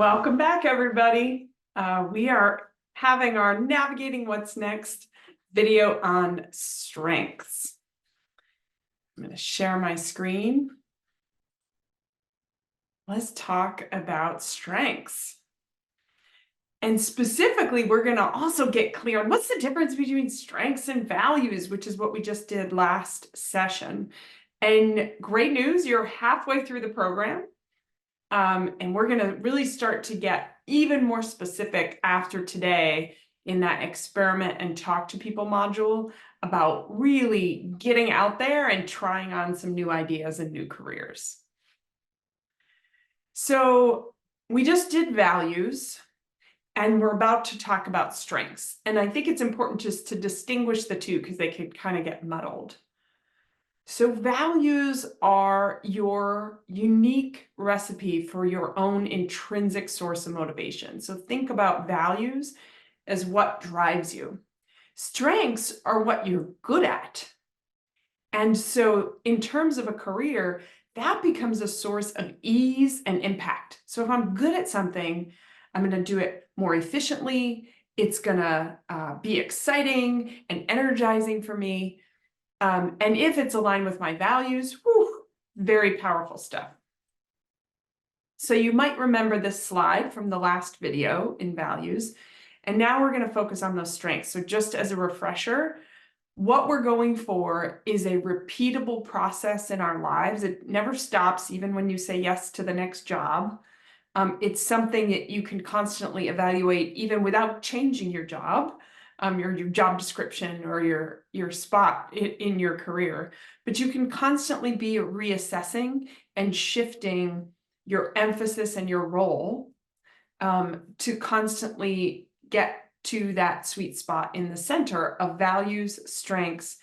Welcome back, everybody. We are having our Navigating What's Next video on strengths. I'm going to share my screen. Let's talk about strengths. And specifically, we're going to also get clear on what's the difference between strengths and values, which is what we just did last session. And great news, you're halfway through the program. And we're going to really start to get even more specific after today in that experiment and talk to people module about really getting out there and trying on some new ideas and new careers. So we just did values and we're about to talk about strengths. And I think it's important just to distinguish the two because they could kind of get muddled. So values are your unique recipe for your own intrinsic source of motivation. So think about values as what drives you. Strengths are what you're good at. And so in terms of a career, that becomes a source of ease and impact. So if I'm good at something, I'm going to do it more efficiently. It's going to be exciting and energizing for me. And if it's aligned with my values, very powerful stuff. So you might remember this slide from the last video in values. And now we're going to focus on those strengths. So just as a refresher, what we're going for is a repeatable process in our lives. It never stops, even when you say yes to the next job. It's something that you can constantly evaluate even without changing your job. Your job description or your spot in your career, but you can constantly be reassessing and shifting your emphasis and your role to constantly get to that sweet spot in the center of values, strengths,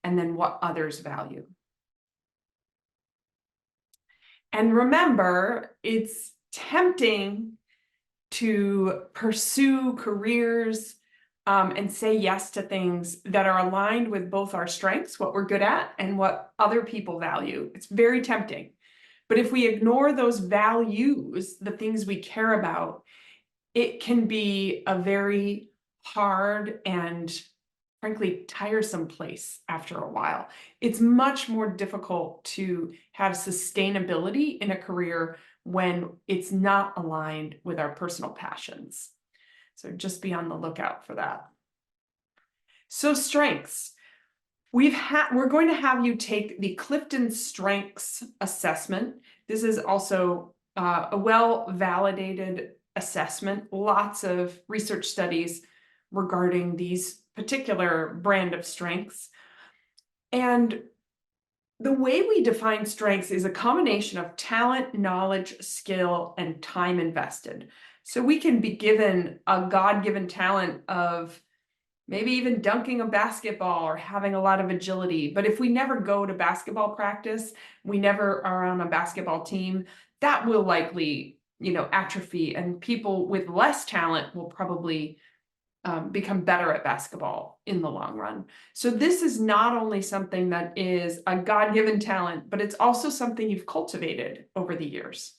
and then what others value. And remember, it's tempting to pursue careers and say yes to things that are aligned with both our strengths, what we're good at, and what other people value. It's very tempting. But if we ignore those values, the things we care about, it can be a very hard and frankly tiresome place after a while. It's much more difficult to have sustainability in a career when it's not aligned with our personal passions. So just be on the lookout for that. So strengths. We're going to have you take the Clifton Strengths Assessment. This is also a well-validated assessment. Lots of research studies regarding these particular brand of strengths. And the way we define strengths is a combination of talent, knowledge, skill, and time invested. So we can be given a God-given talent of maybe even dunking a basketball or having a lot of agility. But if we never go to basketball practice, we never are on a basketball team, that will likely, atrophy. And people with less talent will probably become better at basketball in the long run. So this is not only something that is a God-given talent, but it's also something you've cultivated over the years.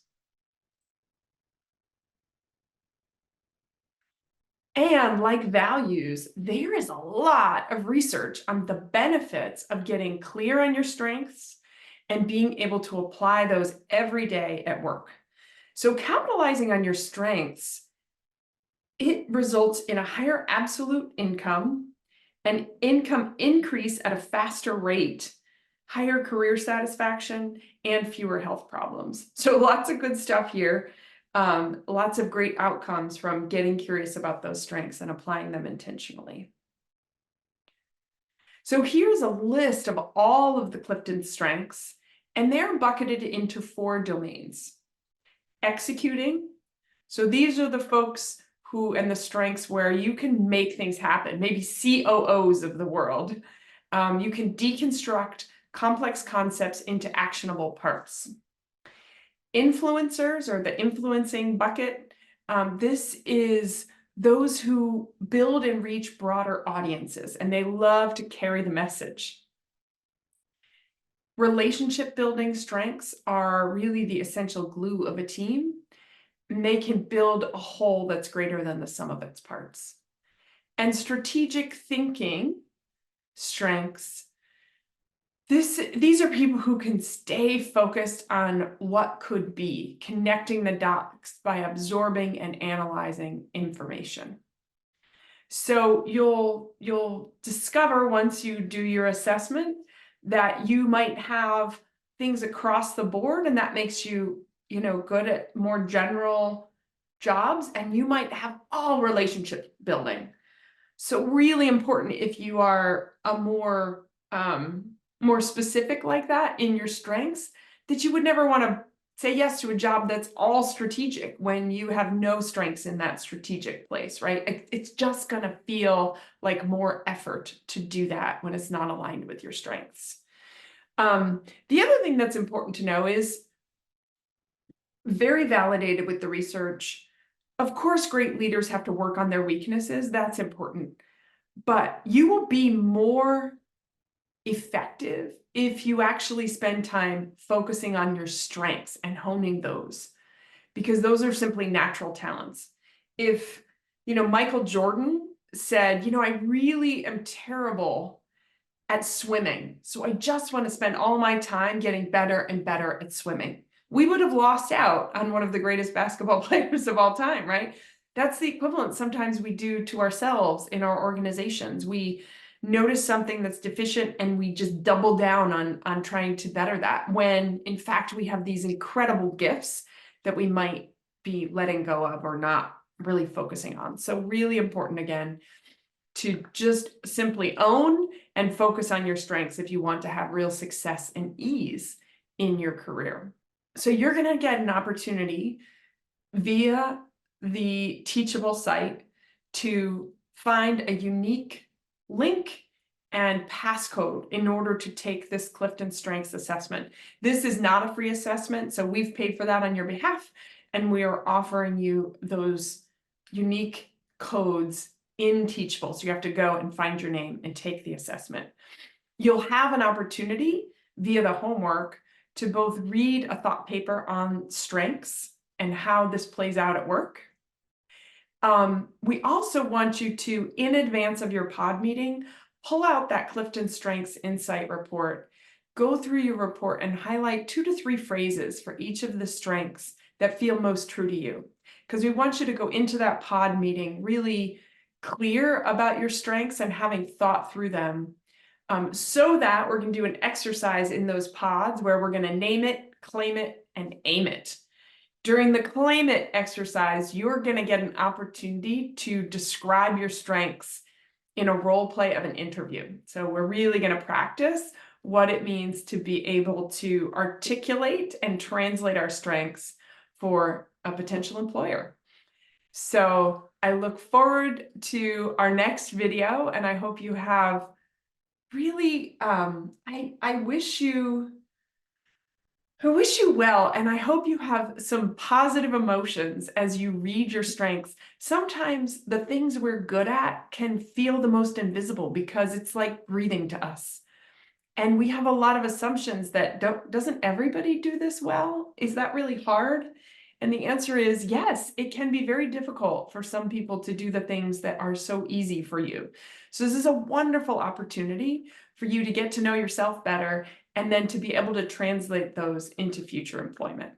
And like values, there is a lot of research on the benefits of getting clear on your strengths and being able to apply those every day at work. So capitalizing on your strengths, it results in a higher absolute income, an income increase at a faster rate, higher career satisfaction, and fewer health problems. So lots of good stuff here. Lots of great outcomes from getting curious about those strengths and applying them intentionally. So here's a list of all of the Clifton strengths, and they're bucketed into 4 domains. Executing. So these are the folks and the strengths where you can make things happen, maybe COOs of the world. You can deconstruct complex concepts into actionable parts. Influencers, or the influencing bucket, this is those who build and reach broader audiences, and they love to carry the message. Relationship building strengths are really the essential glue of a team. and they can build a whole that's greater than the sum of its parts. And strategic thinking strengths, these are people who can stay focused on what could be, connecting the dots by absorbing and analyzing information. So you'll discover once you do your assessment that you might have things across the board, and that makes you, good at more general jobs, and you might have all relationship building. So really important if you are a more specific like that in your strengths, that you would never want to say yes to a job that's all strategic when you have no strengths in that strategic place, right? It's just going to feel like more effort to do that when it's not aligned with your strengths. The other thing that's important to know is, very validated with the research, of course, great leaders have to work on their weaknesses. That's important. But you will be more effective if you actually spend time focusing on your strengths and honing those, because those are simply natural talents. If, Michael Jordan said, I really am terrible at swimming, so I just want to spend all my time getting better and better at swimming, we would have lost out on one of the greatest basketball players of all time, right? That's the equivalent sometimes we do to ourselves in our organizations. We notice something that's deficient and we just double down on trying to better that, when in fact we have these incredible gifts that we might be letting go of or not really focusing on. So really important, again, to just simply own and focus on your strengths if you want to have real success and ease in your career. So you're going to get an opportunity via the Teachable site to find a unique link and passcode in order to take this Clifton Strengths assessment. This is not a free assessment, so we've paid for that on your behalf, and we are offering you those unique codes in Teachable. So you have to go and find your name and take the assessment. You'll have an opportunity via the homework to both read a thought paper on strengths and how this plays out at work. We also want you to, in advance of your pod meeting, pull out that Clifton Strengths Insight report, go through your report and highlight 2 to 3 phrases for each of the strengths that feel most true to you. Because we want you to go into that pod meeting really clear about your strengths and having thought through them, so that we're going to do an exercise in those pods where we're going to name it, claim it, and aim it. During the claim it exercise, you're going to get an opportunity to describe your strengths in a role play of an interview. So we're really going to practice what it means to be able to articulate and translate our strengths for a potential employer. So I look forward to our next video, and I hope you have really, I wish you well, and I hope you have some positive emotions as you read your strengths. Sometimes the things we're good at can feel the most invisible because it's like breathing to us. And we have a lot of assumptions that doesn't everybody do this well? Is that really hard? And the answer is yes, it can be very difficult for some people to do the things that are so easy for you. So this is a wonderful opportunity for you to get to know yourself better and then to be able to translate those into future employment.